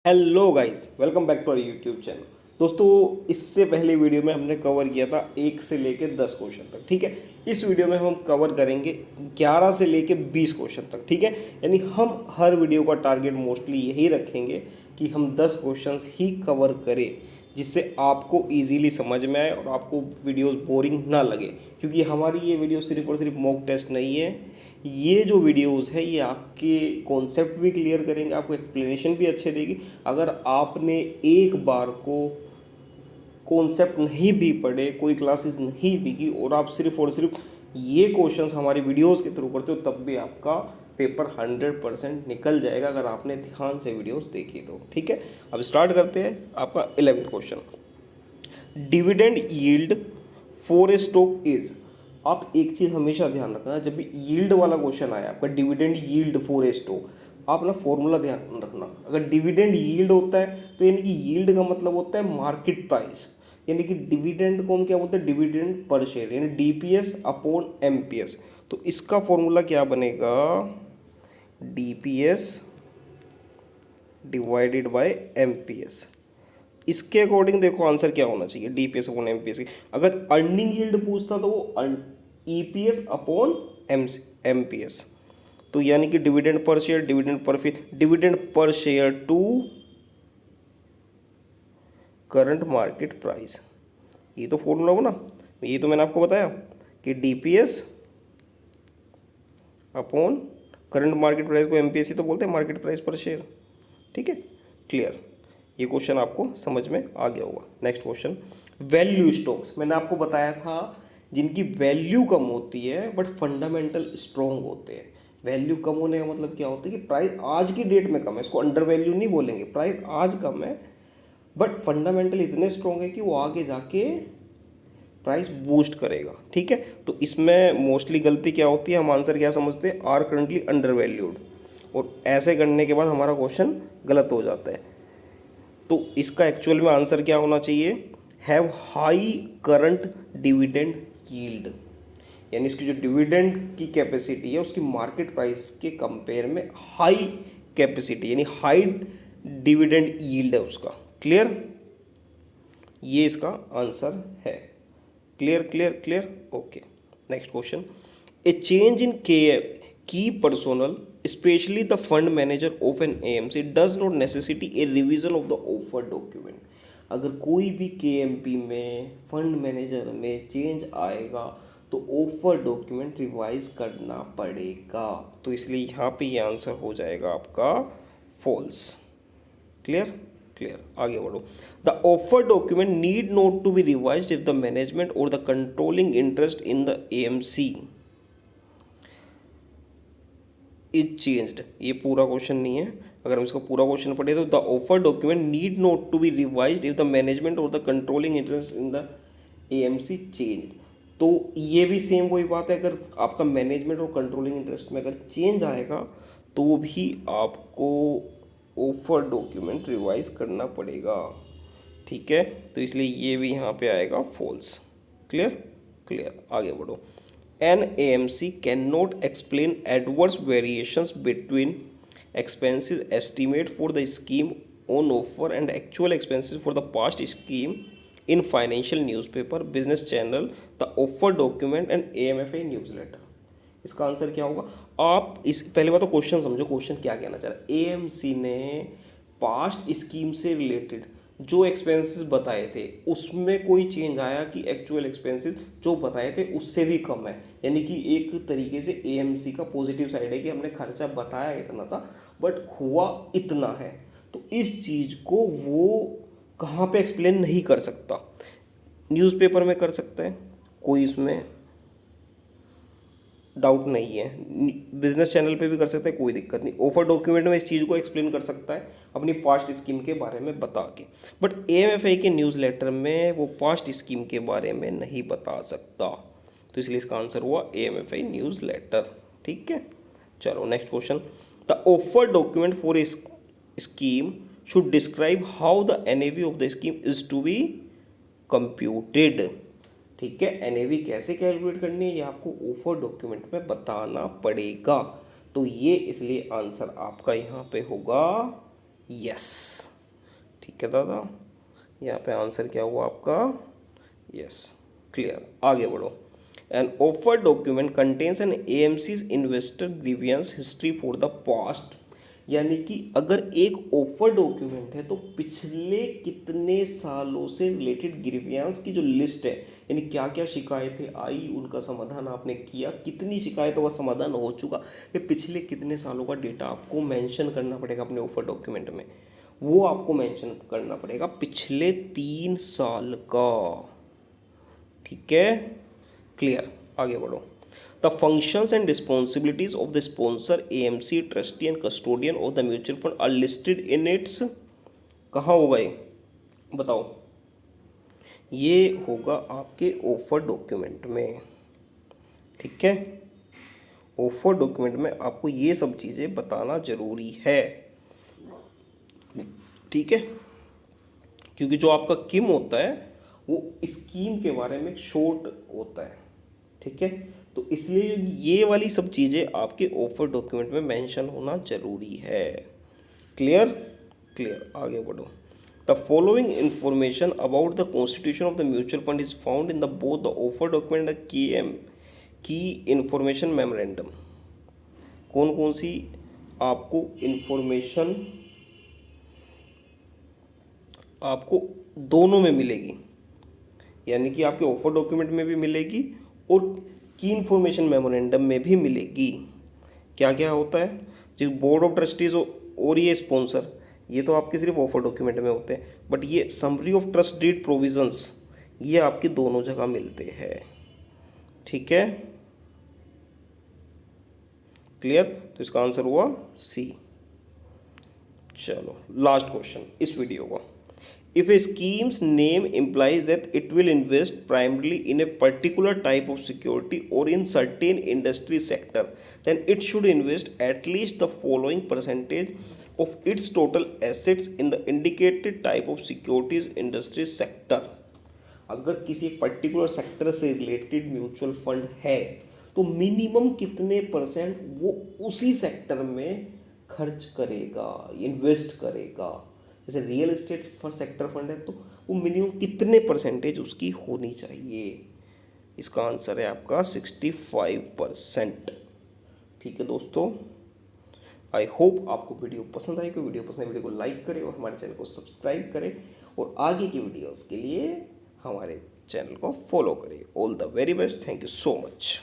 Hello guys, welcome back to our YouTube channel. दोस्तों, इससे पहले वीडियो में हमने कवर किया था 1 से लेके 10 क्वेश्चन तक। ठीक है, इस वीडियो में हम कवर करेंगे 11 से लेके 20 क्वेश्चन तक। ठीक है, यानी हम हर वीडियो का टारगेट मोस्टली यही रखेंगे कि हम 10 क्वेश्चंस ही कवर करें, जिससे आपको इजीली समझ में आए और आपको वीडियोस बोरिंग ना लगे। क्योंकि हमारी ये वीडियो सिर्फ और सिर्फ मॉक टेस्ट नहीं है, ये जो वीडियोस है ये आपके कॉन्सेप्ट भी क्लियर करेंगे, आपको एक्सप्लेनेशन भी अच्छे देगी। अगर आपने एक बार को कॉन्सेप्ट नहीं भी पढ़े, कोई क्लासेस नहीं भी की और आप सिर्फ और सिर्फ ये क्वेश्चंस हमारी वीडियोस के थ्रू करते हो, तब भी आपका पेपर 100% निकल जाएगा अगर आपने ध्यान से वीडियोस देखी तो। ठीक है, अब स्टार्ट करते हैं आपका 11th question. Dividend yield for a stock is. आप एक चीज़ हमेशा ध्यान रखना, जब भी यील्ड वाला क्वेश्चन आया आपका dividend yield for a stock, आप ना फॉर्मूला ध्यान रखना। अगर डिविडेंड यील्ड होता है तो यानी कि यील्ड का मतलब होता है मार्केट प्राइस, यानी कि डिविडेंड को हम क्या बोलते हैं, डिविडेंड पर शेयर, यानी डीपीएस अपॉन एमपीएस। तो इसका फॉर्मूला क्या बनेगा, डीपीएस डिवाइडेड बाय एमपीएस। इसके अकॉर्डिंग देखो आंसर क्या होना चाहिए, डीपीएस अपॉन एमपीएस की। अगर अर्निंग यील्ड पूछता तो वो ईपीएस अपॉन एमपीएस। तो यानी कि dividend per share, dividend per share to current market price, ये तो फॉर्मूला हो ना। ये तो मैंने आपको बताया कि DPS upon current market price को एमपीएस ही तो बोलते हैं, मार्केट प्राइस पर शेयर। ठीक है, क्लियर। ये क्वेश्चन आपको समझ में आ गया होगा। Next question, value stocks. मैंने आपको बताया था जिनकी वैल्यू कम होती है बट फंडामेंटल स्ट्रॉन्ग होते हैं। वैल्यू कम होने का मतलब क्या होता है कि प्राइस आज की डेट में कम है, इसको अंडर वैल्यू नहीं बोलेंगे, प्राइस आज कम है बट फंडामेंटल इतने स्ट्रॉन्ग है कि वो आगे जाके प्राइस बूस्ट करेगा। ठीक है, तो इसमें मोस्टली गलती क्या होती है, हम आंसर क्या समझते हैं, आर करंटली अंडर वैल्यूड, और ऐसे करने के बाद हमारा क्वेश्चन गलत हो जाता है। तो इसका एक्चुअल में आंसर क्या होना चाहिए, have high current dividend yield, यानी इसकी जो डिविडेंड की कैपेसिटी है उसकी मार्केट प्राइस के कंपेयर में हाई कैपेसिटी, यानी हाई डिविडेंड यील्ड है उसका। क्लियर, ये इसका आंसर है। Clear clear clear, okay. Next question, a change in के key personnel specially the fund manager of an AMC does not necessity a revision of the offer document. अगर कोई भी KMP में फंड मैनेजर में change आएगा तो offer document revise करना पड़ेगा, तो इसलिए यहाँ पे ये आंसर हो जाएगा आपका फॉल्स। क्लियर क्लियर, आगे बढ़ो। The offer document need not to be revised if the management और the controlling interest in the AMC is changed. ये पूरा क्वेश्चन नहीं है, अगर हम इसका पूरा क्वेश्चन पढ़े तो the offer document need not to be revised if the management और the controlling interest in the AMC change. तो ये भी सेम वही बात है, अगर आपका मैनेजमेंट और कंट्रोलिंग इंटरेस्ट में अगर चेंज आएगा तो भी आपको ऑफर डॉक्यूमेंट रिवाइज करना पड़ेगा। ठीक है, तो इसलिए ये भी यहाँ पे आएगा फॉल्स। क्लियर क्लियर, आगे बढ़ो। An AMC can not explain adverse variations between expenses estimate for the scheme on offer and actual expenses for the past scheme in financial newspaper, business channel, the offer document and AMFA newsletter। इसका answer क्या होगा, आप इस पहले बात तो question समझो, question क्या कहना चाह रहा है। एएमसी ने पास्ट स्कीम से रिलेटेड जो एक्सपेंसेस बताए थे उसमें कोई चेंज आया कि एक्चुअल एक्सपेंसेस जो बताए थे उससे भी कम है, यानी कि एक तरीके से एएमसी का पॉजिटिव साइड है कि हमने खर्चा बताया इतना था बट हुआ इतना है। तो इस चीज़ को वो कहाँ पे एक्सप्लेन नहीं कर सकता, न्यूज़पेपर में कर सकता है, कोई इसमें डाउट नहीं है, बिजनेस चैनल पे भी कर सकता है, कोई दिक्कत नहीं। ऑफर डॉक्यूमेंट में इस चीज़ को एक्सप्लेन कर सकता है अपनी पास्ट स्कीम के बारे में बता के, बट एएमएफआई के न्यूज़ लेटर में वो पास्ट स्कीम के बारे में नहीं बता सकता, तो इसलिए इसका आंसर हुआ एएमएफआई न्यूज़ लेटर। ठीक है, चलो next question. The offer document for a scheme should describe how the NAV of the scheme is to be computed. ठीक है, एनएवी कैसे कैलकुलेट करनी है ये आपको ऑफर डॉक्यूमेंट में बताना पड़ेगा, तो ये इसलिए आंसर आपका यहाँ पे होगा यस, ठीक है दादा, यहाँ पे आंसर क्या हुआ आपका? Yes, clear. आगे बढ़ो। An offer document contains an AMCs investor grievance history for the past, यानी कि अगर एक ऑफर डॉक्यूमेंट है तो पिछले कितने सालों से रिलेटेड ग्रीवियंस की जो लिस्ट है, यानी क्या क्या शिकायतें आई, उनका समाधान आपने किया, कितनी शिकायतों का समाधान हो चुका, ये पिछले कितने सालों का डेटा आपको मेंशन करना पड़ेगा अपने ऑफर डॉक्यूमेंट में। वो आपको मेंशन करना पड़ेगा पिछले 3 साल का, ठीक है, क्लियर। आगे बढ़ो। The functions and responsibilities of the sponsor, AMC, trustee and custodian of the mutual fund are listed in its, कहाँ होगा ये बताओ? ये होगा आपके ऑफर डॉक्यूमेंट में, ठीक है। ऑफर डॉक्यूमेंट में आपको ये सब चीज़ें बताना जरूरी है, ठीक है, क्योंकि जो आपका किम होता है वो स्कीम के बारे में शॉर्ट होता है, ठीक है। तो इसलिए ये वाली सब चीज़ें आपके ऑफर डॉक्यूमेंट में मेंशन होना जरूरी है, क्लियर, क्लियर। आगे बढ़ो। The following information about the constitution of the mutual fund is found in the both the offer document and की इंफॉर्मेशन मेमोरेंडम। कौन कौन सी आपको इंफॉर्मेशन आपको दोनों में मिलेगी, यानी कि आपके ऑफर डॉक्यूमेंट में भी मिलेगी और की इंफॉर्मेशन मेमोरेंडम में भी मिलेगी। क्या क्या होता है? जो बोर्ड ऑफ ट्रस्टीज और ये स्पॉन्सर, ये तो आपके सिर्फ ऑफर डॉक्यूमेंट में होते हैं, बट ये summary of trust deed provisions ये आपके दोनों जगह मिलते हैं, ठीक है, क्लियर। तो इसका आंसर हुआ सी। चलो लास्ट क्वेश्चन इस वीडियो का। If a scheme's name implies that it will invest primarily in a particular type of security or in certain industry sector, then it should invest at least the following percentage of its total assets in the indicated type of securities industry sector. अगर किसी particular sector से related mutual fund है तो minimum कितने percent वो उसी sector में खर्च करेगा, इन्वेस्ट करेगा। जैसे real estate fund sector fund है तो वो मिनिमम कितने परसेंटेज उसकी होनी चाहिए? इसका आंसर है आपका 65%, ठीक है दोस्तों। आई होप आपको वीडियो पसंद आएगी। वीडियो पसंद आए वीडियो को लाइक करें और हमारे चैनल को सब्सक्राइब करें और आगे की वीडियोस के लिए हमारे चैनल को फॉलो करें। All the very best, thank you so much.